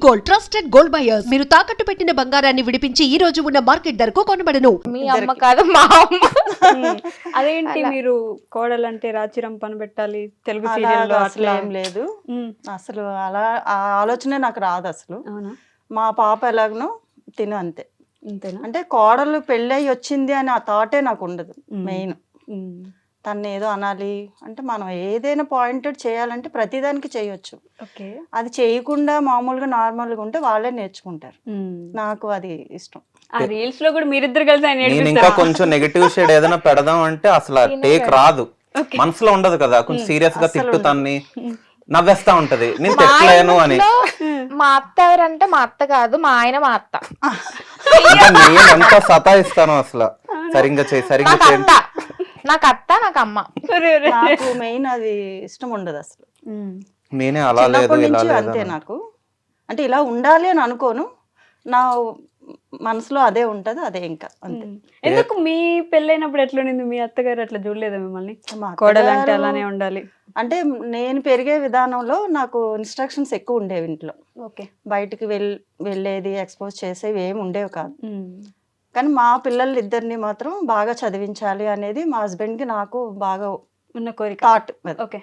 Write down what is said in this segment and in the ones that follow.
Gold, trusted gold buyers. మీరు తాకట్టు పెట్టిన బంగారాన్ని విడిపించి ఈ రోజు ఉన్న మార్కెట్ ధరకు కొనబడను. మీ అమ్మ కాదు మా అమ్మ. అదేంటి మీరు కోడలంటే రాచిరం పని పెట్టాలి తెలుగు అలాగా సీరియల్లో అసలు అట్లా ఏం లేదు. అసలు అలా ఆ ఆలోచనే నాకు రాదు అసలు. అవునా? మా పాప ఎలాగనో తిను అంతే. అంతేనా? అంటే కోడలు పెళ్ళయి వచ్చింది అని ఆ థాటే నాకు ఉండదు. మెయిన్ ఉమ్. తను ఏదో అనాలి అంటే మనం ఏదైనా పాయింటెడ్ చేయాలంటే ప్రతిదానికి చేయొచ్చు. ఓకే. అది చేయకుండా మామూలుగా నార్మల్గా ఉంటే వాళ్ళే నేర్చుకుంటారు. నాకు అది ఇష్టం. ఆ రీల్స్ లో కూడా మీరిద్దరు కలిసి ఆయన నేను ఇంకా నేర్పిస్తారు. కొంచెం నెగటివ్ షేడ్ ఏదైనా పెడదాం అంటే అసలు టేక్ రాదు, మనసులో ఉండదు కదా. కొంచెం సీరియస్ గా తిట్టుతాన్ని నవ్వేస్తా ఉంటది, నేను తిట్టలేను అని. మా అత్త ఎవరంటే మా అత్త కాదు, మా ఆయన మా అత్త. అంటే నేను ఎంత సతాయిస్తాను అసలు. సరిగ్గా చేయి సరిగ్గా నాకు చేయి. అత్త, నాకు అత్త, నాకు అమ్మ. నాకు మెయిన్ అది ఇష్టం ఉండదు అసలు. నేనే అలా లేదు చిన్నప్పటి ఇలా నుంచి లేదు అంతే అని. నాకు. అంటే ఇలా ఉండాలి అని అనుకోను, నా మనసులో అదే ఉంటది, అదే ఇంకా అంతే. ఎందుకు మీ పెళ్ళైనప్పుడు ఎట్లుండింది? మీ అత్తగారు అట్లా చూడలేదా మిమ్మల్ని? మా కోడలంటే అత్తగారు అలానే ఉండాలి. అంటే నేను పెరిగే విధానంలో నాకు ఇన్స్ట్రక్షన్స్ ఎక్కువ ఉండేవి ఇంట్లో. ఓకే. బయటికి వెళ్ళేది ఎక్స్పోజ్ చేసేవి ఏమి ఉండేవి కాదు. కానీ మా పిల్లలు ఇద్దరిని మాత్రం బాగా చదివించాలి అనేది మా హస్బెండ్కి నాకు బాగా ఉన్న కోరిక. థాట్. ఓకే.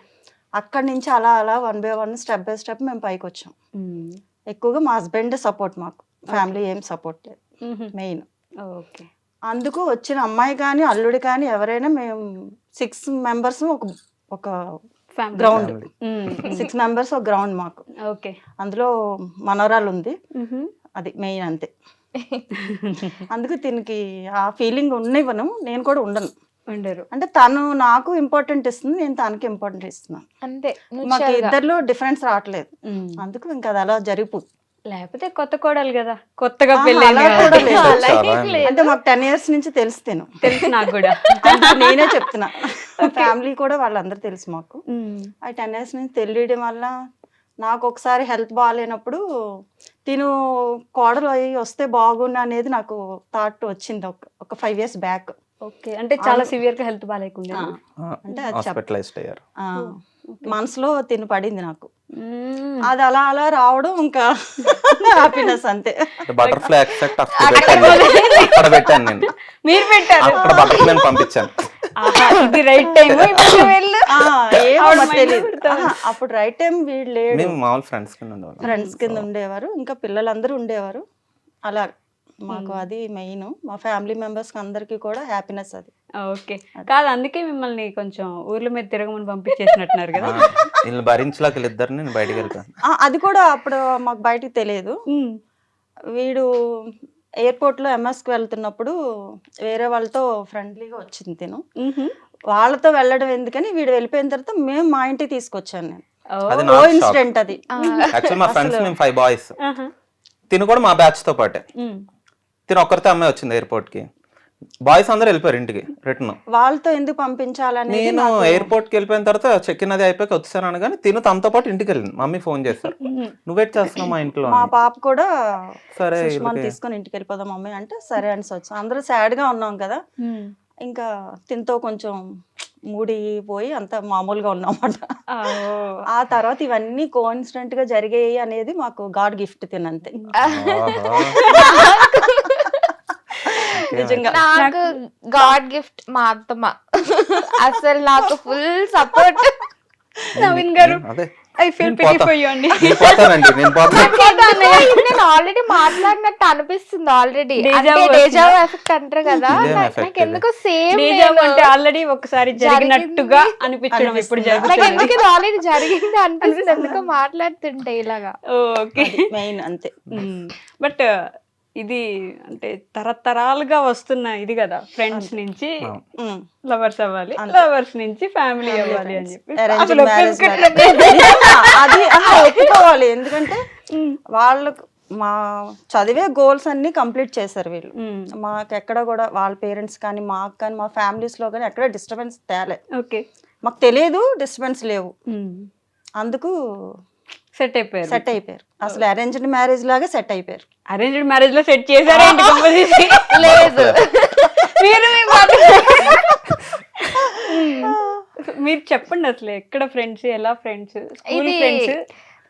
అక్కడి నుంచి అలా అలా 1 by 1 స్టెప్ బై స్టెప్ మేము పైకి వచ్చాం. ఎక్కువగా మా హస్బెండ్ సపోర్ట్, మాకు ఫ్యామిలీ ఏం సపోర్ట్ లేదు మెయిన్. ఓకే. అందుకు వచ్చిన అమ్మాయి కానీ అల్లుడి కానీ ఎవరైనా మేము 6 members ఒక గ్రౌండ్, 6 members ఒక గ్రౌండ్ మాకు. ఓకే. అందులో మనవరాలు ఉంది, అది మెయిన్ అంతే. అందుకు దీనికి ఆ ఫీలింగ్ ఉండనివ్వను, నేను కూడా ఉండను. ఉండరు. అంటే తను నాకు ఇంపార్టెంట్ ఇస్తుంది, నేను తనకి ఇంపార్టెంట్ ఇస్తున్నాను. అంతే. మాకు ఇద్దరిలో డిఫరెన్స్ రావట్లేదు. అందుకు ఇంకా అది అలా జరిగిపోతుంది. లేకపోతే కొత్త కోడలు కదా, కొత్తగా పెళ్ళి అలా కూడా లేదు. చాలా అంటే మాకు 10 years నుంచి తెలుసు తిను. తెలుసు నాకు కూడా. అందుకు నేనే చెప్తున్నా, ఫ్యామిలీ కూడా వాళ్ళందరూ తెలుసు మాకు. ఆ 10 years నుంచి తెలియడం వల్ల నాకు ఒకసారి హెల్త్ బాగాలేనప్పుడు తిను కోడలు అయ్యి వస్తే బాగుండు అనేది నాకు థాట్ వచ్చింది ఒక 5 years బ్యాక్. ఓకే. అంటే చాలా సివియర్ గా హెల్త్ బాగాలేకుండా. అంటే అది హాస్పిటలైజ్డ్ అయ్యారు. మనసులో తిను పడింది నాకు. అది అలా అలా రావడం ఇంకా హ్యాపీనెస్ అంతే. బటర్ఫ్లై ఎఫెక్ట్ అక్కడ పెట్టాను నేను. మీరు పెట్టారు అక్కడ బటర్ఫ్లై పంపించాను. ఇది రైట్ టైం వెళ్ళు. ఏమో మాకు తెలీదు. అప్పుడు రైట్ టైం వీడు లేడు, మేము మామూలు ఫ్రెండ్స్ కింద ఉండేవాళ్ళం. ఫ్రెండ్స్ కింద ఉండేవారు, ఇంకా పిల్లలందరూ ఉండేవారు. అలా మాకు అది మెయిన్. మా ఫ్యామిలీ మెంబర్స్ అందరికి కూడా హ్యాపీనెస్ అది. ఓకే. కాదు, అందుకే మిమ్మల్ని కొంచెం ఊర్ల మీద తిరగమని పంపించేసినట్టున్నారు కదా. వీళ్ళు భరించలేక వీళ్ళిద్దరిని నేను బయటికి వెళ్తాను. అది కూడా అప్పుడు మాకు బయటికి తెలియదు. వీడు ఎయిర్పోర్ట్లో ఎంఎస్కి వెళ్తున్నప్పుడు వేరే వాళ్ళతో ఫ్రెండ్లీగా వచ్చింది తిను. వాళ్ళతో వెళ్ళడం ఎందుకని వీడు వెళ్ళిపోయిన తర్వాత మేము మా ఇంటికి తీసుకొచ్చాను నేను. అది ఓ నాకు ఇన్సిడెంట్ అది. యాక్చువల్ మా ఫ్రెండ్స్ మేము 5 boys. తిను కూడా మా బ్యాచ్ తో పాటే. తిను ఒక్కరితో అమ్మాయి వచ్చింది ఎయిర్పోర్ట్ కి, బాయ్స్ అందరూ వెళ్ళిపోయారు ఇంటికి రిటర్న్. వాళ్ళతో ఎందుకు పంపించాలని నేను ఎయిర్పోర్ట్ కి వెళ్ళిపోయిన తర్వాత చెక్ ఇన్ అది అయిపోయి వచ్చాను అనగానే తిను తనతో పాటు ఇంటికి వెళ్ళింది. మమ్మీ ఫోన్ చేస్తారు, నువ్వేట్ చేస్తున్నావు మా ఇంట్లో. మా పాప కూడా సరే సుష్మాని తీసుకొని ఇంటికి వెళ్ళిపోదాం మమ్మీ అంటే సరే అని వచ్చాం. అందరూ సాడ్ గా ఉన్నాం కదా, ఇంకా తినతో కొంచెం మూడి పోయి అంత మామూలుగా ఉన్నామన్నమాట. ఆ తర్వాత ఇవన్నీ కోఇన్సిడెంట్ గా జరిగాయి అనేది మాకు గాడ్ గిఫ్ట్ తినంతే. నిజంగా నాకు గాడ్ గిఫ్ట్ మా అత్తమ్మ. అసలు నాకు ఫుల్ సపోర్ట్. నవీన్ గారు, అదే I feel pity for you అండి. నేను పోతానండి, నేను పోతాను. నేను ఆల్రెడీ మాట్లాడినట్టు అనిపిస్తుంది. ఆల్రెడీ Deja vu డేజావో ఎఫెక్ట్ అంటారు కదా, ఇదేం effect నాకు ఎందుకు సేమ్ డేజావు అంటే ఆల్రెడీ ఒకసారి జరిగినట్టుగా అనిపించడం ఇప్పుడు నాకు జరుగుతుంది. ఎందుకు ఇది ఆల్రెడీ జరిగింది అనిపిస్తుంది ఎందుకో మాట్లాడుతుంటే ఇలాగా. ఓకే. మెయిన్ అంతే. బట్ ఇది అంటే తరతరాలుగా వస్తున్న ఇది కదా, ఫ్రెండ్స్ నుంచి లవర్స్ అవ్వాలి, లవర్స్ నుంచి ఫ్యామిలీ అవ్వాలి అని చెప్పి Arranged marriage అది ఒప్పుకోవాలి. ఎందుకంటే వాళ్ళకు మా చదివే గోల్స్ అన్ని కంప్లీట్ చేశారు వీళ్ళు. మాకు ఎక్కడ కూడా వాళ్ళ పేరెంట్స్ కానీ మాకు కానీ మా ఫ్యామిలీస్ లో కానీ ఎక్కడ డిస్టర్బెన్స్ తేలే. ఓకే. మాకు తెలియదు డిస్టర్బెన్స్ లేవు, అందుకు సెట్ అయిపోయారు. సెట్ అయిపోయారు. అసలు అరేంజ్డ్ మ్యారేజ్ లాగా సెట్ అయిపోయారు. అరేంజ్డ్ మ్యారేజ్ లో సెట్ చేశారా ఏంటి? లేదు, మీరు మీరు చెప్పండి అసలు ఎక్కడ ఫ్రెండ్స్, ఎలా ఫ్రెండ్స్, స్కూల్ ఫ్రెండ్స్?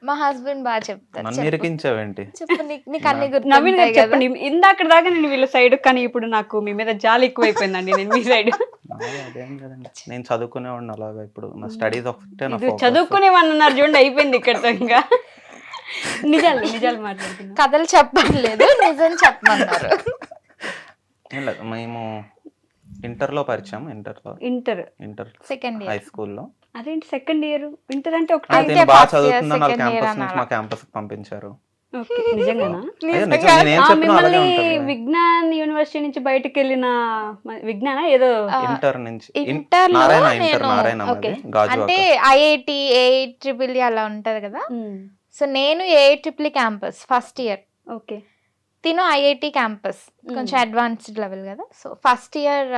మా హస్బెండ్ బాగా చెప్తారు. నన్ను ఇరికించావేంటి? చెప్పు నీకు అన్ని నవీన్ గారు గుర్తుంటాయి కదా. చెప్పండి. ఇందాక దాకా నేను వీళ్ళ సైడ్, కానీ ఇప్పుడు నాకు మీ మీద జాలి ఎక్కువైపోయిందండి. నేను మీ సైడ్ అదేం కదండి, నేను చదువుకునేవాడిని అలాగా. ఇప్పుడు నా స్టడీస్ ఒకటే నా ఇది focus. చదువుకునేమన్నారు చూడండి, అయిపోయింది ఇక్కడతో. ఇంకా నిజాలు మాట్లాడుతున్నా. కథలు చెప్పలేదు, నిజం చెప్పమన్నారు. ఏం లేదు, మేము ఇంటర్లో పరిచయం. ఇంటర్ సెకండ్ హై ఇయర్ స్కూల్లో. అదేంటి సెకండ్ ఇయర్ ఇంటర్ అంటే ఒకటే? అంటే నేను బాగా first year, చదువుతున్నాను, వాళ్ళ second year క్యాంపస్ నుంచి అనాలా? మా క్యాంపస్ పంపించారు. ఓకే, నిజంగానా? అయ్యో, నిజం, నేను ఏం చెప్పినా అలాగే మిమ్మల్ని ఉంటుంది. విజ్ఞాన్ యూనివర్సిటీ నుంచి బయటకు వెళ్ళిన విజ్ఞాన ఏదో ఇంటర్ నుంచి ఇంటర్ లో నారాయణ నేను ఓకే. గాజు అంటే ఐఐటి ఏఐట్రిపుల్ అలా ఉంటది కదా. సో నేను ఏఐట్రిపుల్ క్యాంపస్ ఫస్ట్ ఇయర్, ఓకే. తిను ఐఐటి క్యాంపస్ కొంచెం అడ్వాన్స్డ్ లెవెల్ కదా. సో ఫస్ట్ ఇయర్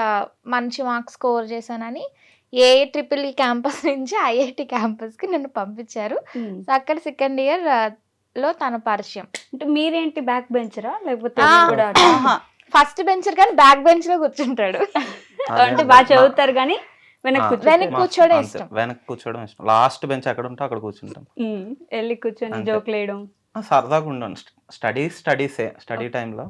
మంచి మార్క్స్ స్కోర్ చేశానని ఏఐట్రిపుల్ క్యాంపస్ నుంచి ఐఐటి క్యాంపస్ కి నన్ను పంపించారు. సో అక్కడ సెకండ్ ఇయర్ లో తన పరిచయం. అంటే మీరేంటి బ్యాక్ బెంచరా లేకపోతే ఆ. మీరు కూడా ఫస్ట్ బెంచర్ కానీ బ్యాక్ బెంచ్ లో కూర్చుంటాడు. అంటే బాగా చదువుతారు కానీ వెనక్కి వెనక్కి కూర్చోవడం ఇష్టం. వెనక్కి కూర్చోవడం ఇష్టం. లాస్ట్ బెంచ్ ఎక్కడ ఉంటే అక్కడ కూర్చుంటాం. వెళ్ళి కూర్చొని అంతే. జోకులు వేయడం. సరదాగా ఉండండి. స్టడీ టైంలో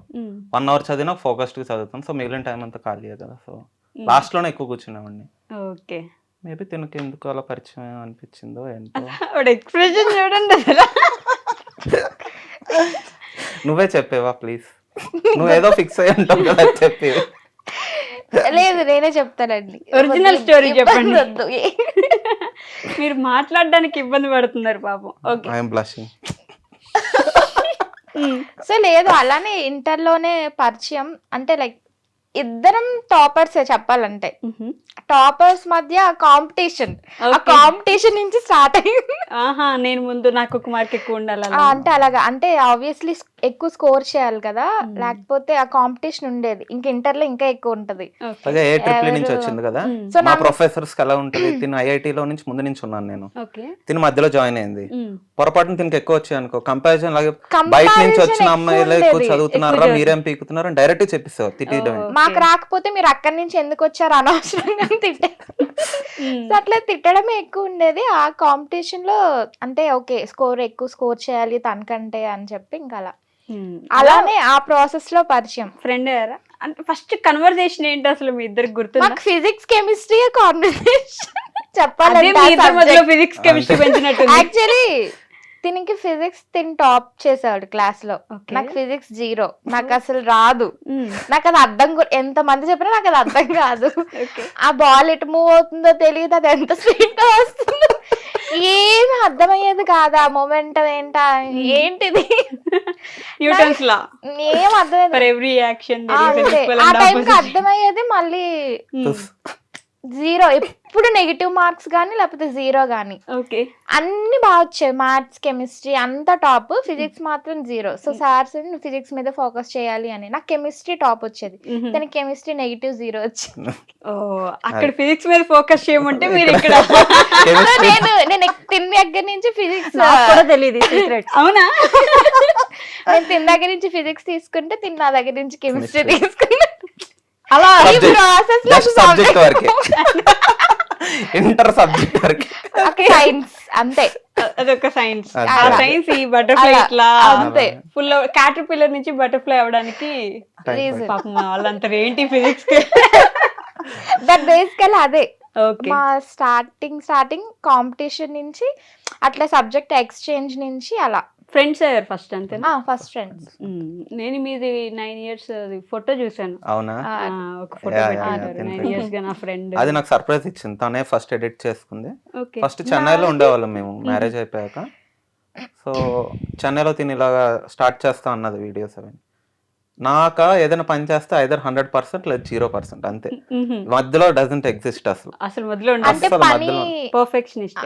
1 hour చదివినా ఫోకస్డ్గా చదువుతాం. సో మిగిలిన టైం అంతా ఖాళీ కదా. సో లాస్ట్ లోనే ఎక్కువ కూర్చునేవాడిని. ఓకే. మేబీ తినకి ఎందుకు అలా పరిచయం అనిపించిందో ఏంటో. ఆవిడ ఎక్స్ప్రెషన్ చూడండి అసలు. నువ్వే చెప్పేవా ప్లీజ్? నువ్వేదో ఫిక్స్ అయ్యి ఉంటావు కదా, చెప్పి. లేదు నేనే చెప్తానండి. ఒరిజినల్ స్టోరీ చెప్పండి. వద్దు. మీరు మాట్లాడడానికి ఇబ్బంది పడుతున్నారు పాపం. ఓకే. I'm blushing. సో లేదు, అలానే ఇంటర్లోనే పరిచయం. అంటే లైక్ ఇద్దరం టాపర్స్ చెప్పాలంటే. టాపర్స్ మధ్య కాంపిటీషన్, ఆ Okay. కాంపిటీషన్ నుంచి స్టార్ట్ అయ్యింది. ఆహా, నేను ముందు నాకు ఒక మార్క్ ఎక్కువ ఉండాలి అలా. అంటే అలాగా, అంటే ఆబ్వియస్లీ ఎక్కువ స్కోర్ చేయాలి కదా, లేకపోతే ఆ కాంపిటీషన్ ఉండేది. ఇంకా ఇంటర్ లో ఇంకా ఎక్కువ ఉంటది. అలాగే ఏ ట్రిపుల్ నుంచి వచ్చింది కదా. సో మా ప్రొఫెసర్స్ కి ఎలా ఉంటది, తిను ఐఐటీలో నుంచి ముందు నుంచి ఉన్నాను నేను. ఓకే. తిను మధ్యలో జాయిన్ అయింది. పొరపాటున తినకి ఎక్కువ వచ్చాయి అనుకో, కంపారిజన్ లాగే Comparison బయట నుంచి వచ్చిన ఎక్కువ అమ్మాయిలు ఎక్కువ ఉండేది. చదువుతున్నారా, మీరేం పీకుతున్నారా అని డైరెక్ట్ చెప్పిస్తావు. తిట్టేయడం. మాకు రాకపోతే మీరు అక్కడి నుంచి ఎందుకు వచ్చారు అనవసరంగా తిట్టే. సో అట్లా తిట్టడమే ఎక్కువ ఉండేది. ఆ కాంపిటీషన్ లో అంటే ఓకే ఎక్కువ స్కోర్ చేయాలి తనకంటే అని చెప్పి ఇంకా అలా అలానే ఆ ప్రాసెస్ లో పరిచయం. ఫ్రెండ్ అయ్యారా? అంటే ఫస్ట్ కన్వర్సేషన్ ఏంటి అసలు మీ ఇద్దరికి గుర్తుందా? మాకు ఫిజిక్స్ కెమిస్ట్రీ కాన్వర్సేషన్ అదే చెప్పాలంటే మీ ఇద్దరి మధ్యలో ఫిజిక్స్ కెమిస్ట్రీ పెంచినట్టు. యాక్చువల్లీ దీనికి ఫిజిక్స్ టాప్ చేసాడు క్లాస్ లో. Okay. నాకు ఫిజిక్స్ 0, నాకు అసలు రాదు. నాకు అది అర్థం ఎంత మంది చెప్పినా నాకు అది అర్థం కాదు. ఆ బాల్ ఎటు మూవ్ అవుతుందో తెలియదు, అది ఎంత స్పీడ్ వస్తుందో ఏమి అర్థమయ్యేది కాదు. ఆ మొమెంటం ఏంటిది న్యూటన్స్ లా ఏం అర్థమయ్యేది. ఫర్ ఎవ్రీ యాక్షన్ అంతే. ఆ టైంకి అర్థమయ్యేది మళ్ళీ 0. ఎప్పుడు నెగిటివ్ మార్క్స్ కానీ లేకపోతే 0 కానీ. ఓకే. అన్ని బాగా వచ్చాయి. మ్యాథ్స్ కెమిస్ట్రీ అంతా టాప్, ఫిజిక్స్ మాత్రం 0. సో సార్స్ ఫిజిక్స్ మీద ఫోకస్ చేయాలి అని. నాకు కెమిస్ట్రీ టాప్ వచ్చేది, దానికి కెమిస్ట్రీ నెగిటివ్ 0 వచ్చింది. ఓ, అక్కడ ఫిజిక్స్ మీద ఫోకస్ చేయమంటే మీరు ఇక్కడ నేను తిన్న దగ్గర నుంచి ఫిజిక్స్ కూడా తెలియదు సీక్రెట్. అవునా? నేను తిన్న దగ్గర నుంచి ఫిజిక్స్ తీసుకుంటే తిన్న దగ్గర నుంచి కెమిస్ట్రీ తీసుకున్నా. అలా ఈ ప్రాసెస్ లో సబ్జెక్ట్ వరకే, ఇంటర్ సబ్జెక్ట్ వరకే. సైన్స్ అంతే. అదొక సైన్స్. ఆ అలా. సైన్స్ ఈ బటర్ఫ్లై అలా. ఇట్లా అంతే. ఫుల్ క్యాటర్పిల్లర్ నుంచి బటర్ఫ్లై అవడానికి Reason. పాపం వాళ్ళంతా ఏంటి ఫిజిక్స్. దట్ బేసికల్ అదే. ఓకే. మా స్టార్టింగ్ కాంపిటీషన్ నుంచి అట్లా సబ్జెక్ట్ ఎక్స్చేంజ్ నుంచి అలా ఫ్రెండ్స్ అయ్యారు ఫస్ట్ అంతేనా? First friends. నేను మీది 9 years ఫోటో చూసాను. అవునా? ఒక ఫోటో Yeah, పెట్టారు yeah, 9 years గా నా ఫ్రెండ్. అది నాకు సర్ప్రైజ్ ఇచ్చింది. తనే ఫస్ట్ ఎడిట్ చేసుకుంది. ఓకే. ఫస్ట్ చెన్నైలో ఉండేవాళ్ళం మేము మ్యారేజ్ అయిపోయాక. సో చెన్నైలో తిని ఇలాగా స్టార్ట్ చేస్తా అన్నది వీడియోస్ అవి. నాక ఏదైనా పని చేస్తే ఐదర్ 100% లేదా 0% అంతే. మధ్యలో డజంట్ ఎగ్జిస్ట్ అసలు. అసలు మొదలు అంటే అస్సలు పని మధ్యలో. పర్ఫెక్షనిస్ట్.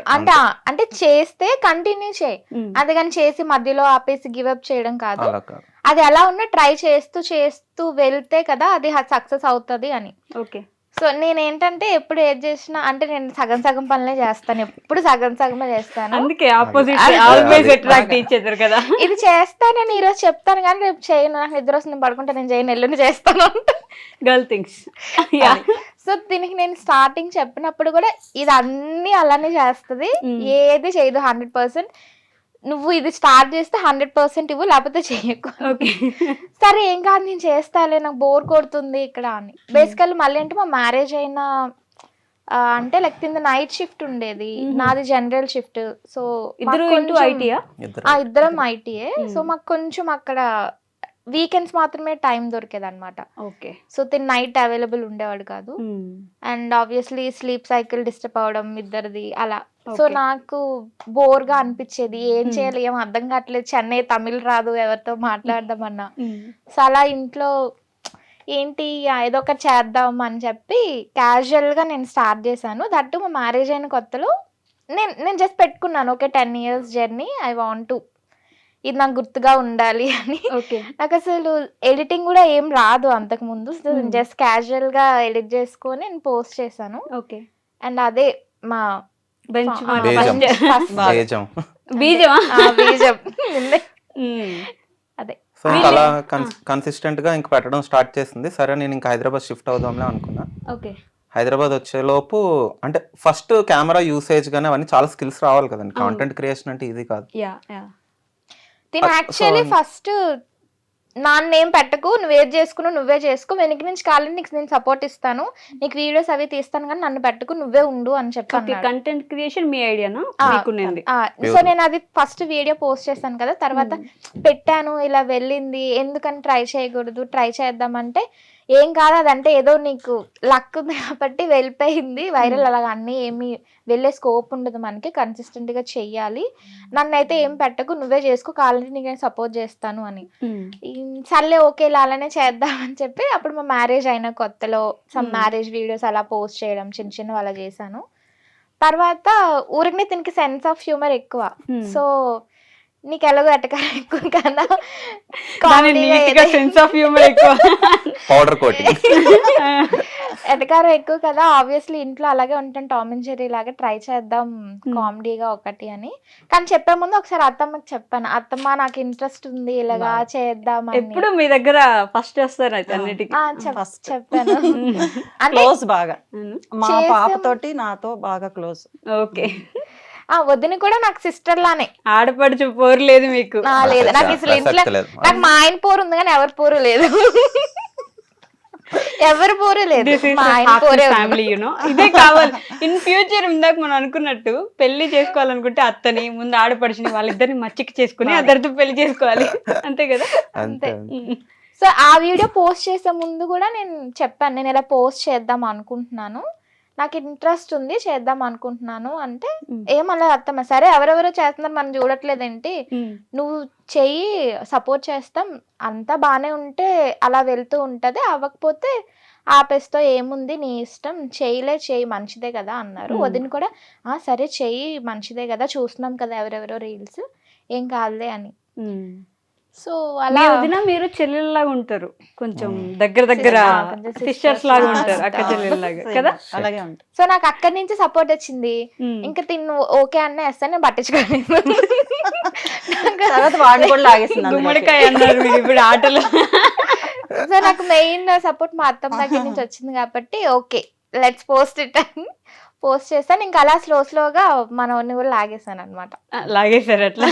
అంటే చేస్తే కంటిన్యూ చేయి, అందుకని చేసి మధ్యలో ఆపేసి గివ్ అప్ చేయడం కాదు. అలా కాదు. అది ఎలా ఉన్నా ట్రై చేస్తూ వెళ్తే కదా అది సక్సెస్ అవుతుంది అని. ఓకే. సో నేను ఏంటంటే ఎప్పుడు ఏది చేసినా అంటే నేను సగం పనులే చేస్తాను, ఎప్పుడు సగమే చేస్తాను. అందుకే ఆపోజిట్ అది. ఆల్వేస్ అది. అట్రాక్ట్ ఈచ్ అదర్ కదా. ఇది చేస్తానని ఈరోజు చెప్తాను కానీ రేపు చేయను, నాకు నిద్ర వస్తుంది పడుకుంటే నేను చేయను, ఎల్లుండి చేస్తాను. Girl things. సో దీనికి నేను స్టార్టింగ్ చెప్పినప్పుడు కూడా ఇది అన్ని అలానే చేస్తుంది, ఏది చేయదు 100%. నువ్వు ఇది స్టార్ట్ చేస్తే 100% ఇవ్వు, లేకపోతే చెయ్యకు. ఓకే. సరే ఏం కాదు నేను చేస్తాలే, నాకు బోర్ కొడుతుంది ఇక్కడ అని. బేసికల్లీ మళ్ళీ అంటే మా మ్యారేజ్ అయిన అంటే లైక్ కింద నైట్ షిఫ్ట్ ఉండేది, నాది జనరల్ షిఫ్ట్. సో ఇద్దరు ఇంటూ ఐటీయా? ఇద్దరం ఐటీఏ. సో మాకు కొంచెం అక్కడ వీకెండ్స్ మాత్రమే టైం దొరికేది అనమాట. ఓకే. సో తిని నైట్ అవైలబుల్ ఉండేవాడు కాదు. And obviously sleep cycle disturb అవడం ఇద్దరిది అలా. సో నాకు బోర్ గా అనిపించేది, ఏం చేయాలి ఏం అర్థం కావట్లేదు, చెన్నై తమిళ్ రాదు ఎవరితో మాట్లాడదామన్నా. సో అలా ఇంట్లో ఏంటి ఏదో ఒకటి చేద్దాం అని చెప్పి క్యాజువల్ గా నేను స్టార్ట్ చేశాను. దట్టు మా మ్యారేజ్ అయిన కొత్తలో నేను జస్ట్ పెట్టుకున్నాను, okay 10 years journey, I want to, ఇది నాకు గుర్తుగా ఉండాలి అని. నాకు అసలు ఎడిటింగ్ కూడా ఏం రాదు అంతకు ముందు. జస్ట్ క్యాజువల్ గా ఎడిట్ చేసుకొని నేను పోస్ట్ చేశాను. ఓకే. అండ్ అదే మా బీజం. బీజం అదే. సో అలా కన్సిస్టెంట్ గా ఇంక పెట్టడం స్టార్ట్ చేసింది. సరే నేను ఇంకా హైదరాబాద్ షిఫ్ట్ అవుదాంలే అనుకున్నా. ఓకే. హైదరాబాద్ వచ్చే లోపు అంటే ఫస్ట్ కెమెరా యూసేజ్ గానీ అవన్నీ చాలా స్కిల్స్ రావాలి కదండి. కాంటెంట్ క్రియేషన్ అంటే ఈజీ కాదు. యాక్చువల్లీ ఫస్ట్ నాన్నేం పెట్టకు, నువ్వేం చేసుకున్నావు నువ్వే చేసుకో, వెనక నుంచి కావాలంటే నీకు నేను సపోర్ట్ ఇస్తాను, నీకు వీడియోస్ అవి తీస్తాను కానీ నన్ను పెట్టుకు, నువ్వే ఉండు అని చెప్పి. కంటెంట్ క్రియేషన్ మీ ఐడియానా? సో నేను అది ఫస్ట్ వీడియో పోస్ట్ చేశాను కదా, తర్వాత పెట్టాను ఇలా వెళ్ళింది, ఎందుకని ట్రై చేయకూడదు, ట్రై చేద్దామంటే ఏం కాదు అదంటే ఏదో నీకు లక్ ఉంది కాబట్టి వెళ్ళిపోయింది వైరల్. అలాగ అన్నీ ఏమి వెళ్ళే స్కోప్ ఉండదు మనకి, కన్సిస్టెంట్ గా చెయ్యాలి, నన్ను అయితే ఏం పెట్టకు నువ్వే చేసుకో, కావాలంటే నీకు నేను సపోర్ట్ చేస్తాను అని. సర్లే ఓకే ఇలా అలానే చేద్దామని చెప్పి అప్పుడు మా మ్యారేజ్ అయిన కొత్తలో సమ్ మ్యారేజ్ వీడియోస్ అలా పోస్ట్ చేయడం చిన్న చిన్న అలా చేశాను. తర్వాత ఊరికి దీనికి సెన్స్ ఆఫ్ హ్యూమర్ ఎక్కువ. సో నీకు ఎలాగో ఎటకారం ఎక్కువ కదా, సెన్స్ ఆఫ్ హ్యూమర్ ఎక్కువ, పౌడర్ కోటింగ్ ఎటకారం ఎక్కువ కదా, ఆబ్వియస్లీ ఇంట్లో అలాగే ఉంటాను, టామ్ అండ్ జెర్రీ లాగా ట్రై చేద్దాం కామెడీగా ఒకటి అని. కానీ చెప్పే ముందు ఒకసారి అత్తమ్మకి చెప్పాను, అత్తమ్మ నాకు ఇంట్రెస్ట్ ఉంది ఇలాగా చేద్దాం అని. ఎప్పుడు మీ దగ్గర ఫస్ట్ వస్తారు అయితే అన్నిటికీ? చెప్పాను. క్లోజ్ బాగా, మా పాపతోటి నాతో బాగా క్లోజ్. ఓకే. వదిన కూడా నాకు సిస్టర్ లానే. ఆడపడుచు పోరు లేదు మీకు? లేదు, నాకు అసలు ఇంట్లో నాకు మా ఆయన పోరు ఉంది కానీ ఎవరి పోరు లేదు, ఎవరు పోరు లేదు, మా ఆయన పోరే ఫ్యామిలీ. యూనో ఇదే కావాలి ఇన్ ఫ్యూచర్. ఇందాక మనం అనుకున్నట్టు పెళ్లి చేసుకోవాలనుకుంటే అత్తని ముందు ఆడపడుచుని వాళ్ళిద్దరిని మచ్చికి చేసుకుని అద్దరితో పెళ్లి చేసుకోవాలి, అంతే కదా? అంతే. సో ఆ వీడియో పోస్ట్ చేసే ముందు కూడా నేను చెప్పాను, నేను ఇలా పోస్ట్ చేద్దాం అనుకుంటున్నాను, నాకు ఇంట్రెస్ట్ ఉంది చేద్దాం అనుకుంటున్నాను అంటే ఏమన్నా అత్తమ్మ సరే ఎవరెవరో చేస్తున్నారు మనం చూడట్లేదు ఏంటి, నువ్వు చెయ్యి సపోర్ట్ చేస్తాం, అంతా బాగానే ఉంటే అలా వెళ్తూ ఉంటది, అవ్వకపోతే ఆపేస్తో ఏముంది నీ ఇష్టం, చెయ్యి మంచిదే కదా అన్నారు. వదిన కూడా సరే చెయ్యి మంచిదే కదా, చూస్తున్నాం కదా ఎవరెవరో రీల్స్, ఏం కాదులే అని. సో అలా వదిన మీరు చెల్లెల్లాగా ఉంటారు, కొంచెం దగ్గర సిస్టర్స్ లాగా ఉంటారు, అక్క చెల్లెల్లాగా కదా, అలాగే ఉంటారు. సో నాకు అక్కడి నుంచి సపోర్ట్ వచ్చింది, ఇంకా తిన్ను ఓకే అన్న వేస్తాను, నేను పట్టించుకోలేదు. గుమ్మడికాయ అన్నారు మీరు ఇప్పుడు ఆటలో. సో నాకు మెయిన్ సపోర్ట్ మా అత్తమ్మ దగ్గర నుంచి వచ్చింది కాబట్టి ఓకే లెట్స్ పోస్ట్ ఇట్ అని పోస్ట్ చేస్తాను. ఇంకా అలా స్లోగా మనవన్నీ కూడా లాగేసాను అనమాట. లాగేసారు అట్లా.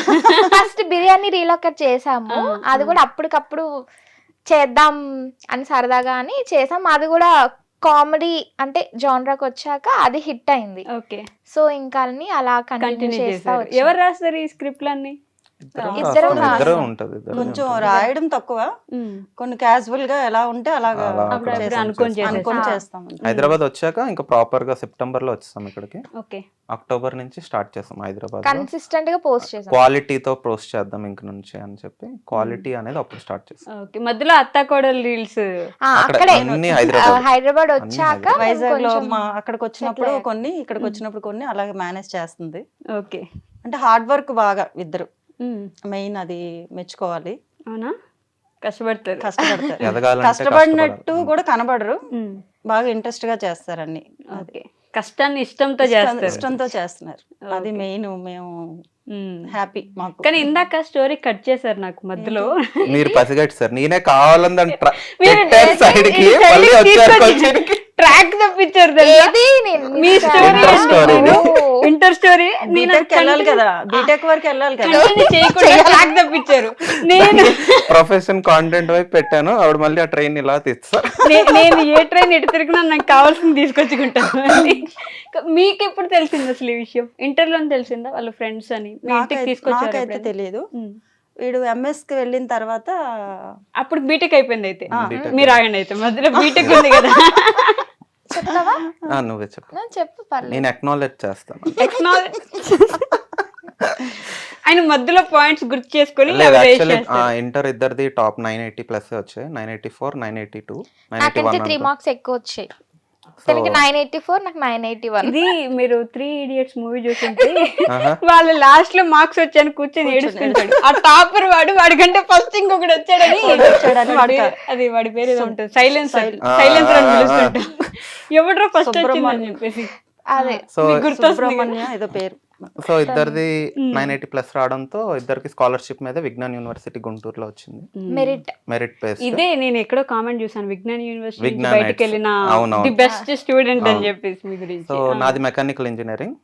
ఫస్ట్ బిర్యానీ రీలోకేట్ చేసాము, అది కూడా అప్పటికప్పుడు చేద్దాం అని సరదాగా అని చేసాం. అది కూడా కామెడీ అంటే జానరాకి వచ్చాక అది హిట్ అయింది. ఓకే. సో ఇంకా అలా కంటిన్యూ చేస్తా. ఎవరు రాస్తారు ఈ స్క్రిప్ట్లన్నీ? కొంచెం రాయడం తక్కువ, కొన్ని క్యాజువల్ గా ఎలా ఉంటే అలాగా అనుకొని చేస్తాం. హైదరాబాద్ వచ్చాక ఇంకా ప్రాపర్ గా సెప్టెంబర్ లో వచ్చేసాం ఇక్కడికి. ఓకే. అక్టోబర్ నుంచి స్టార్ట్ చేస్తాం హైదరాబాద్. కన్సిస్టెంట్ గా పోస్ట్ చేస్తాం, క్వాలిటీతో పోస్ట్ చేద్దాం ఇంక నుంచి అని చెప్పి క్వాలిటీ అనేది అప్పుడు స్టార్ట్ చేస్తాం. ఓకే. మధ్యలో అత్తాకోడలు రీల్స్ అక్కడే హైదరాబాద్ వచ్చాక వైజాగ్ లో అక్కడికి వచ్చినప్పుడు కొన్ని, ఇక్కడికి వచ్చినప్పుడు కొన్ని అలాగే మేనేజ్ చేస్తుంది. ఓకే. అంటే హార్డ్ వర్క్ బాగా ఇద్దరు, మెయిన్ అది మెచ్చుకోవాలి. అవునా? కష్టపడతారు. కష్టపడినట్టు కూడా కనబడరు, బాగా ఇంట్రెస్ట్ గా చేస్తారు అన్ని. కష్టాన్ని ఇష్టంతో చేస్తున్నారు, అది మెయిన్. మేము హ్యాపీ మాకు. కానీ ఇందాక స్టోరీ కట్ చేశారు నాకు మధ్యలో. మీరు పసిగట్టి సార్, నేనే కావాలని ట్రాక్ తప్పించారు. మీ స్టోరీ ఇంటర్ స్టోరీ బీటెక్ వెళ్ళాలి కదా, బీటెక్ వరకు వెళ్ళాలి కదా. చేయకుండా ట్రాక్ తప్పించారు. నేను ప్రొఫెషన్ కాంటెంట్ వైపు పెట్టాను, ఆవిడ మళ్ళీ ఆ ట్రైన్ ఇలా తీస్తా. నేను ఏ ట్రైన్ ఎటు తిరిగినా నాకు కావాల్సింది తీసుకొచ్చుకుంటాను. మీకు ఎప్పుడు తెలిసింది అసలు ఈ విషయం? ఇంటర్లోనే తెలిసిందా వాళ్ళ ఫ్రెండ్స్ అని? మీ ఇంటికి తీసుకొచ్చారు నాకైతే తెలియదు. వీడు MS కి వెళ్ళిన తర్వాత అప్పుడు బీటెక్ అయిపోయింది. అయితే మీరు ఆగండి, అయితే మధ్యలో బీటెక్ ఉంది కదా. చెప్తావా? నువ్వే చెప్పు. చెప్పు పర్లేదు. నేను అక్నాలెడ్జ్ చేస్తాను. ఆయన మధ్యలో పాయింట్స్ గుర్తు చేసుకొని లేదు, యాక్చువల్లీ ఇంటర్ ఇద్దరిది టాప్ 980+ వచ్చాయి. 984, 982, నాకంటే 3 981. మార్క్స్ ఎక్కువ వచ్చాయి. తనకి 984, నాకు 981. ఇది మీరు 3 Idiots మూవీ చూస్తుంటే వాళ్ళ లాస్ట్ లో మార్క్స్ వచ్చాయని కూర్చొని ఏడుస్తుంటాడు. ఆ టాపర్ వాడికంటే ఫస్ట్ ఇంకొకటి వచ్చాడని అది వాడి పేరు ఏదో ఉంటుంది, సైలెన్సర్ అని పిలుస్తుంటాడు. ఎవడ్రా ఫస్ట్ వచ్చిందని చెప్పేసి అదే సుబ్రహ్మణ్య ఏదో పేరు. సో ఇద్దరిది 980+ రావడంతో ఇద్దరికి స్కాలర్షిప్ మీద విజ్ఞాన్ యూనివర్సిటీ గుంటూరులో వచ్చింది. Merit base. ఇదే నేను ఎక్కడో కామెంట్ చూసాను, విజ్ఞాన్ యూనివర్సిటీ విజ్ఞాన్ బయటకు వెళ్ళిన ది బెస్ట్ స్టూడెంట్ అని చెప్పేసి మీ గురించి. సో నాది మెకానికల్ ఇంజనీరింగ్.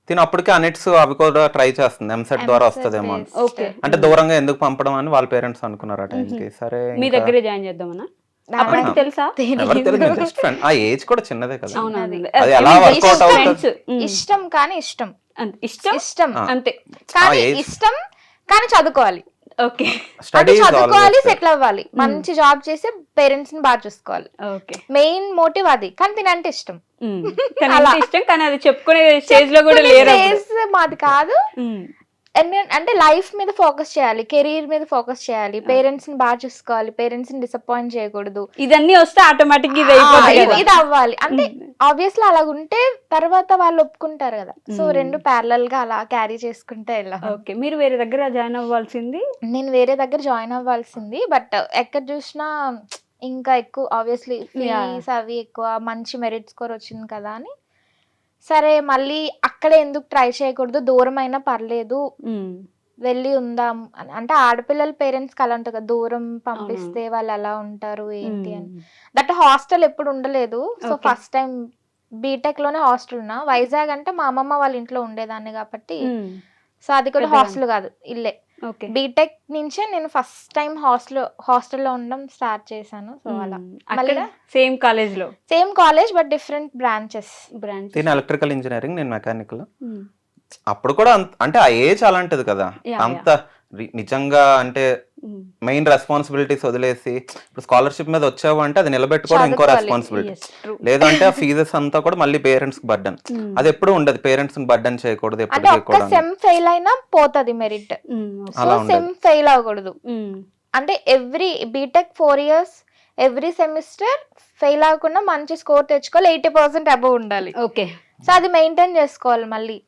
తిను అప్పటికే అనిట్స్ అవి కూడా ట్రై చేస్తుంది, ఎంసెట్ ద్వారా వస్తుందేమో అని. అంటే దూరంగా ఎందుకు పంపడం అని వాళ్ళ పేరెంట్స్ అనుకున్నారు ఆ టైంకి. సరే మీ దగ్గరే జాయిన్ చేద్దామన్నా? అప్పటికి తెలుసా? Just friend. ఆ ఏజ్ కూడా చిన్నదే కదా, అవునది. అది ఎలా వర్కౌట్ అవుతుంది. ఇష్టం కానీ ఇష్టం ఇష్టం అంతే. కానీ ఇష్టం కానీ చదువుకోవాలి. ఓకే, అంటే చదువుకోవాలి, సెటిల్ అవ్వాలి, మంచి జాబ్ చేసి పేరెంట్స్ ని బాగా చూసుకోవాలి. ఓకే, మెయిన్ మోటివ్ అది. కానీ తినంటే ఇష్టం, ఇష్టం కానీ అది చెప్పుకునే స్టేజ్ లో కూడా లేరు. మాది కాదు. అంటే లైఫ్ మీద ఫోకస్ చేయాలి, కెరీర్ మీద ఫోకస్ చేయాలి, పేరెంట్స్ ని బాగా చూసుకోవాలి, పేరెంట్స్ ని డిసప్పాయింట్ చేయకూడదు. ఇదన్నీ వస్తే ఆటోమేటిక్ ఇది అవ్వాలి. అంటే ఆబ్వియస్లీ అలా ఉంటే తర్వాత వాళ్ళు ఒప్పుకుంటారు కదా. సో రెండు ప్యారలల్ గా అలా క్యారీ చేసుకుంటే వెళ్ళాలి. ఓకే, మీరు వేరే దగ్గర జాయిన్ అవ్వాల్సింది? నేను వేరే దగ్గర జాయిన్ అవ్వాల్సింది, బట్ ఎక్కడ చూసినా ఇంకా ఎక్కువ ఆబ్వియస్లీ ఫీస్ అవి ఎక్కువ, మంచి మెరిట్ స్కోర్ వచ్చింది కదా అని సరే మళ్ళీ అక్కడే ఎందుకు ట్రై చేయకూడదు, దూరం అయినా పర్లేదు వెళ్ళి ఉందాం అని. అంటే ఆడపిల్లల పేరెంట్స్ కి అలా ఉంటుంది కదా, దూరం పంపిస్తే వాళ్ళు ఎలా ఉంటారు ఏంటి అని. దట్ హాస్టల్ ఎప్పుడు ఉండలేదు. సో ఫస్ట్ టైం బీటెక్ లోనే హాస్టల్ ఉన్నా. వైజాగ్ అంటే మా అమ్మమ్మ వాళ్ళ ఇంట్లో ఉండేదాన్ని కాబట్టి, సో అది కూడా హాస్టల్ కాదు, ఇల్లే. బీటెక్ నుంచే నేను ఫస్ట్ టైం హాస్టల్లో ఉండడం స్టార్ట్ చేశాను. సో అలా మళ్ళీ same college but different branches. నేను ఎలక్ట్రికల్ ఇంజనీరింగ్, నేను మెకానికల్. అప్పుడు కూడా అంటే ఆ ఏజ్ అలాంటిది కదా, అంత నిజంగా అంటే మెయిన్ రెస్పాన్సిబిలిటీస్ వదిలేసి ఇప్పుడు స్కాలర్షిప్ మీద వచ్చావు అంటే అది నిలబెట్టుకోవడం ఇంకో రెస్పాన్సిబిలిటీ. లేదంటే ఆ ఫీజెస్ అంతా కూడా మళ్ళీ పేరెంట్స్ కి బర్డన్. అది ఎప్పుడు ఉండదు, పేరెంట్స్ ని బర్డన్ చేయకూడదు ఎప్పుడు. సెమ్ ఫెయిల్ అయినా పోతుంది మెరిట్, సెమ్ ఫెయిల్ అవ్వకూడదు. అంటే every BTech 4 years every semester fail అవ్వకుండా మంచి స్కోర్ తెచ్చుకోవాలి, 80% అబవ్ ఉండాలి. ఓకే, సో అది మెయింటైన్ చేసుకోవాలి మళ్ళీ.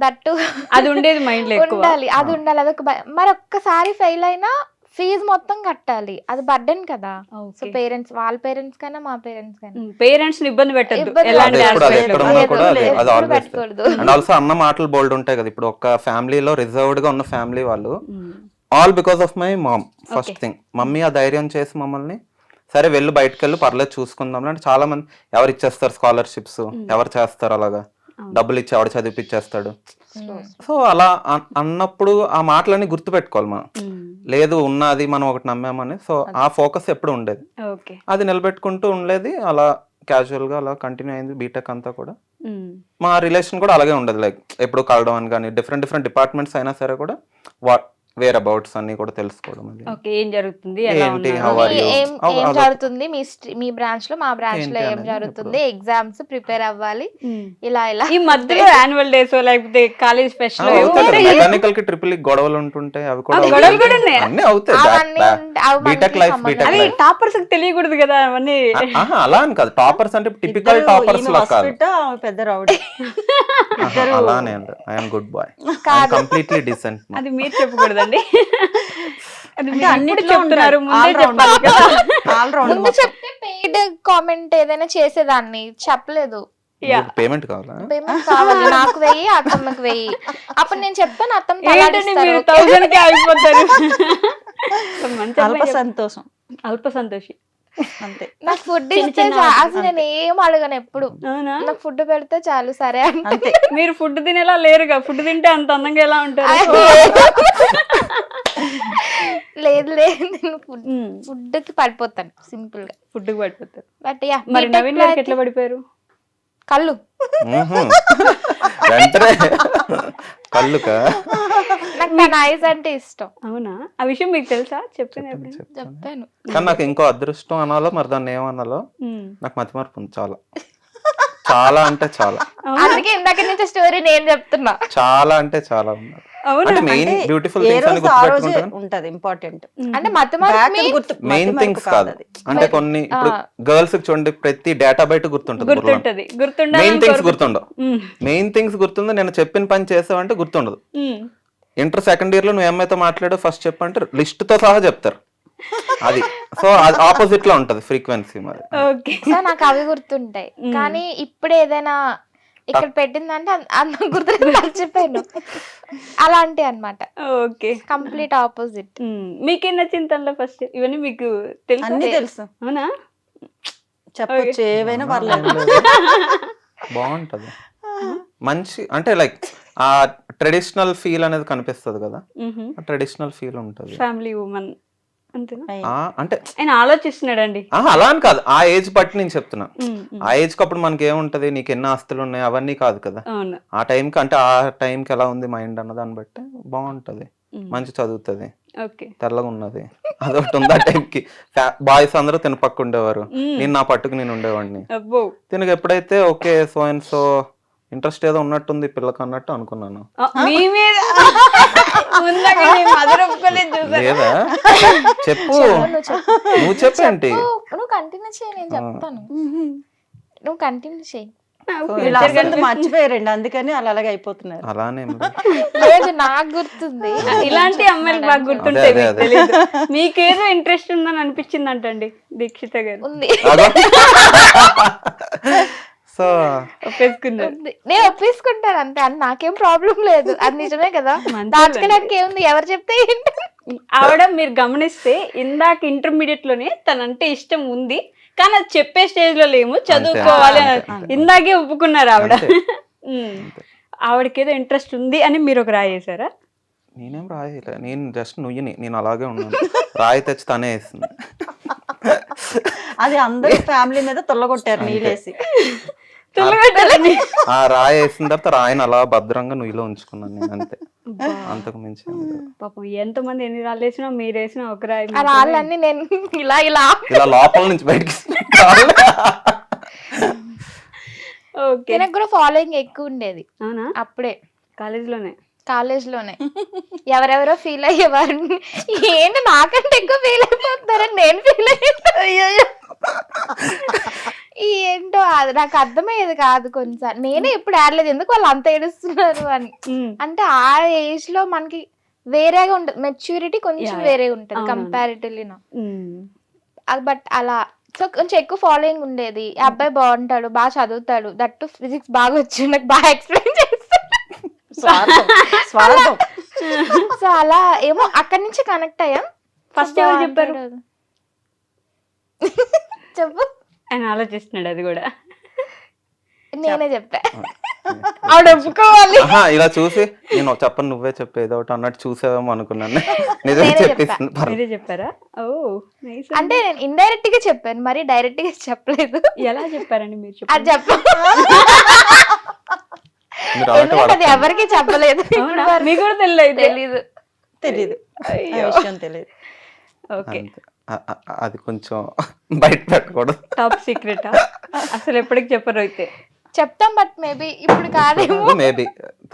దట్టు అది ఉండేది మైండ్ లో ఉండాలి, అది ఉండాలి. అదొక మరి ఒక్కసారి ఫెయిల్ అయినా ఫీజు మొత్తం కట్టాలి, అది బర్డెన్ కదా. సో పేరెంట్స్, వాళ్ళ పేరెంట్స్ కైనా మా పేరెంట్స్ కైనా పేరెంట్స్ ని ఇబ్బంది పెట్టకూడదు. అండ్ ఆల్సో అన్న మాటలు బోల్డ్ ఉంటాయి కదా. ఇప్పుడు ఒక ఫ్యామిలీలో రిజర్వ్డ్ గా ఉన్న ఫ్యామిలీ వాళ్ళు all because of my mom. First thing mummy ఆ ధైర్యం చేసి మమ్మల్ని సరే వెళ్ళు, బయటకు వెళ్ళు, పర్లేదు చూసుకుందాం అంటే. చాలా మంది ఎవరు ఇచ్చేస్తారు స్కాలర్షిప్స్, ఎవరు చేస్తారు అలాగా, డబ్బులు ఇచ్చి ఎవడు చదివిపించేస్తాడు. సో అలా అన్నప్పుడు ఆ మాటలన్నీ గుర్తు పెట్టుకోవాలి మనం. లేదు ఉన్నది మనం ఒకటి నమ్మామని. సో ఆ ఫోకస్ ఎప్పుడు ఉండేది, అది నిలబెట్టుకుంటూ ఉండేది. అలా క్యాజువల్ గా అలా కంటిన్యూ అయింది బీటెక్ అంతా కూడా. మా రిలేషన్ కూడా అలాగే ఉండదు, లైక్ ఎప్పుడు కలవడం అని కానీ, డిఫరెంట్ డిపార్ట్మెంట్స్ అయినా సరే కూడా వేర్ అబౌట్స్ అన్ని కూడా తెలుసుకోవడం. ఏం జరుగుతుంది, ఏం జరుగుతుంది మీ బ్రాంచ్ లో, మా బ్రాంచ్ లో ఏం జరుగుతుంది, ఎగ్జామ్స్ ప్రిపేర్ అవ్వాలి, ఇలా ఇలా. ఈ మధ్యలో యాన్యువల్ డేస్ లేకపోతే కాలేజ్ ఫెస్ట్ మెకానికల్ కి ట్రిపుల్ గొడవలు ఉంటుంటే అవి కూడా అన్ని అవుతాయి. BTech life, BTech life toppers తెలియకూడదు కదా అవన్నీ. అలా అని కాదు, టాపర్స్ అంటే టిపికల్ టాపర్స్ లా కాదు, పెద్ద రౌడీ. అలానే I'm good boy, completely decent. అది మీరు చెప్పకూడదు. చెప్తున్నారు ముందు చెప్తే పెయిడ్ కామెంట్ ఏదైనా చేసేదాన్ని, చెప్పలేదు. పేమెంట్ కావాలా? పేమెంట్ కావాలి, నాకు 1000, అత్తమ్మకి 1000. అప్పుడు నేను చెప్తాను, అత్తమ్మ అల్ప సంతోషి. అంతే. నాకు ఫుడ్ చిన్న ఇస్తే చిన్న అసలు నేను ఏం అడగను ఎప్పుడు. అవునా? నాకు ఫుడ్ పెడితే చాలు సరే అంటే. అంతే. మీరు ఫుడ్ తినేలా లేరుగా, ఫుడ్ తింటే అంత అందంగా ఎలా ఉంటారు? లేదు లేదు, నేను ఫుడ్ కి పడిపోతాను సింపుల్ గా. ఫుడ్ కి పడిపోతారు. బట్ యా, మరి నవీన్ గారికి ఎట్లా పడిపోయారు? కళ్ళు. వెంటనే కళ్ళుకా? నాకు తన ఐస్ అంటే ఇష్టం. అవునా? ఆ విషయం మీకు తెలుసా? చెప్పాను ఎప్పుడైనా? చెప్పాను. కానీ నాకు ఇంకో అదృష్టం అనాలో మరి దాన్ని ఏమనాలో, నాకు మతిమరుపు ఉంది చాలా. చాలా అంటే చాలా. అందుకే ఇందాక నుంచి స్టోరీ నేను చెప్తున్నా. చాలా అంటే చాలా ఉన్నారు. అవునా? అంటే మెయిన్ అంటే బ్యూటిఫుల్ ఏ థింగ్స్ అని రోజు ఆ రోజే గుర్తుపెట్టుకుంటాను. ఉంటది ఇంపార్టెంట్. అంటే మతమరుపు మెయిన్ థింగ్స్ కాదు. అంటే కొన్ని ఇప్పుడు గర్ల్స్ కి చూడండి ప్రతి డేటా బయట గుర్తుంటది. గుర్తుంటది. మెయిన్ థింగ్స్ గుర్తుండవు. మెయిన్ థింగ్స్ గుర్తుంది. నేను చెప్పిన పని చేసావంటే గుర్తుండదు. ఇంటర్ సెకండ్ ఇయర్ లో నువ్వు అమ్మాయితో మాట్లాడో ఫస్ట్ చెప్పంటే లిస్ట్ తో సహా చెప్తారు. అది సో అది ఆపోజిట్ లో ఉంటది ఫ్రీక్వెన్సీ మరి. ఓకే. సో నాకు అవి గుర్తుంటాయి. కానీ ఇప్పుడు ఏదైనా ఇక్కడ పెట్టిందంటే అంత గుర్తు మర్చిపోయాను. అలాంటి అన్నమాట. ఓకే. Complete opposite. మీకేం నచ్చింది తనలో ఫస్ట్? ఇవన్నీ మీకు తెలుసు? అన్ని తెలుసు. అవునా? చెప్పొచ్చు, ఏవైనా పర్లేదు. బాగుంటది. మంచి అంటే లైక్ ఆ ట్రెడిషనల్ ఫీల్ అనేది కనిపిస్తుంది కదా, ట్రెడిషనల్ ఫీల్ ఉంటది. ఫ్యామిలీ ఉమెన్ అంతేనా? అంటే ఆయన ఆలోచిస్తున్నాడండి. అలా అని కాదు, ఆ ఏజ్ బట్టి నేను చెప్తున్నా. ఆ ఏజ్ కి అప్పుడు మనకి ఏముంటది, నీకు ఎన్ని ఆస్తులు ఉన్నాయి అవన్నీ కాదు కదా. అవును. ఆ టైంకి అంటే ఆ టైంకి ఎలా ఉంది మైండ్ అన్న దాన్ని బట్టి బాగుంటది. మంచి చదువుతుంది, ఓకే. తెల్లగా ఉన్నది, అదొకటి ఉంది. ఆ టైంకి బాయ్స్ అందరూ తిన పక్క ఉండేవారు, నేను నా పట్టుకు నేను ఉండేవాడిని. అబ్బో. తినకు ఎప్పుడైతే okay so and so interest ఏదో ఉన్నట్టుంది పిల్లకి అన్నట్టు అనుకున్నాను. మీ మీద లేదా చెప్పు, నువ్వు చెప్పేంటి? నువ్వు కంటిన్యూ చేయి, నేను చెప్తాను. నువ్వు కంటిన్యూ చేయి. వీళ్ళందరూ మర్చిపోయారండి, అందుకని అలా అలాగే అయిపోతున్నారు. అలానే లేదు, నాకు గుర్తుంది. ఇలాంటి అమ్మాయిలు బాగా గుర్తుంటాయి. మీకు తెలీదు. మీకేదో ఇంట్రెస్ట్ ఉందని అనిపించింది అంటండి దీక్షిత గారు. ఉంది. సో ఒప్పేసుకున్నారు. నేను ఒప్పేసుకుంటాను అంతే, అని నాకేం ప్రాబ్లం లేదు. అది నిజమే కదా, దాచుకోవడానికి ఏముంది, ఎవరు చెప్తే ఏంటి. ఆవిడ మీరు గమనిస్తే ఇందాక ఇంటర్మీడియట్ లోనే తనంటే ఇష్టం ఉంది, కానీ అది చెప్పే స్టేజ్ లో లేము, చదువుకోవాలి అని ఇందాకే ఒప్పుకున్నారు ఆవిడ. ఆవిడకి ఏదో ఇంట్రెస్ట్ ఉంది అని మీరు ఒక రాయి వేసారా? నేనేం రాయలే, నేను జస్ట్ నుయ్యని, నేను అలాగే ఉన్నాను. రాయి తెచ్చి తనే వేస్తుంది. అది అందరూ ఫ్యామిలీ మీద తొల్లగొట్టారు నీళ్ళేసి. ఆ రాయి వేసిన తర్వాత రాయిని అలా భద్రంగా నుయ్యిలో ఉంచుకున్నాను నేను, అంతే. అంతకు మించి పాపం ఎంత మంది ఎన్ని రాళ్ళు వేసినా మీరు వేసిన ఒక రాయి. ఆ రాళ్ళన్నీ నేను ఇలా ఇలా ఇలా లోపల నుంచి బయటికి. ఓకే. నాకు కూడా ఫాలోయింగ్ ఎక్కువ ఉండేది. అవునా? అప్పుడే కాలేజ్ లోనే ఎవరెవరో ఫీల్ అయ్యేవారు. ఏంటి నాకంటే ఎక్కువ ఫీల్ అయిపోతారని నేను ఫీల్ అయ్యాను. ఏంటో అది నాకు అర్థమయ్యేది కాదు. కొంచెం నేనే ఎప్పుడు ఆడలేదు, ఎందుకు వాళ్ళు అంత ఏడుస్తున్నారు అని. అంటే ఆ ఏజ్ లో మనకి వేరేగా ఉంటది, మెచ్యూరిటీ కొంచెం వేరే ఉంటది కంపారిటివ్లీ. బట్ అలా సో కొంచెం ఎక్కువ ఫాలోయింగ్ ఉండేది. ఈ అబ్బాయి బాగుంటాడు, బాగా చదువుతాడు, దట్టు ఫిజిక్స్ బాగా వచ్చి నాకు బాగా ఎక్స్ప్లెయిన్ చేస్తాడు. సో అలా ఏమో అక్కడి నుంచి కనెక్ట్ అయ్యాం. ఫస్ట్ ఎవరు చెప్పారు? చెప్పు. ఆయన ఆలోచిస్తున్నాడు, అది కూడా నేనే చెప్పా. ఆవిడ ఒప్పుకోవాలి. ఇలా చూసి నేను చెప్పను నువ్వే చెప్పేది ఒకటి అన్నట్టు చూసావేమో అనుకున్నాను. నిజమే చెప్పేసి మీరే చెప్పారా? ఓ నైస్. అంటే నేను ఇండైరెక్ట్ గా చెప్పాను, మరి డైరెక్ట్ గా చెప్పలేదు. ఎలా చెప్పారండి మీరు? అది చెప్పాను, అది ఎవరికి చెప్పలేదు. మీకు కూడా తెలీదు. తెలియదు. ఓకే. అది కొంచెం బయట పెట్టకూడదు, టాప్ సీక్రెట్. అసలు ఎప్పటికి చెప్పరు అయితే? చెప్తాం, బట్ మేబీ ఇప్పుడు కాదేమో. మేబీ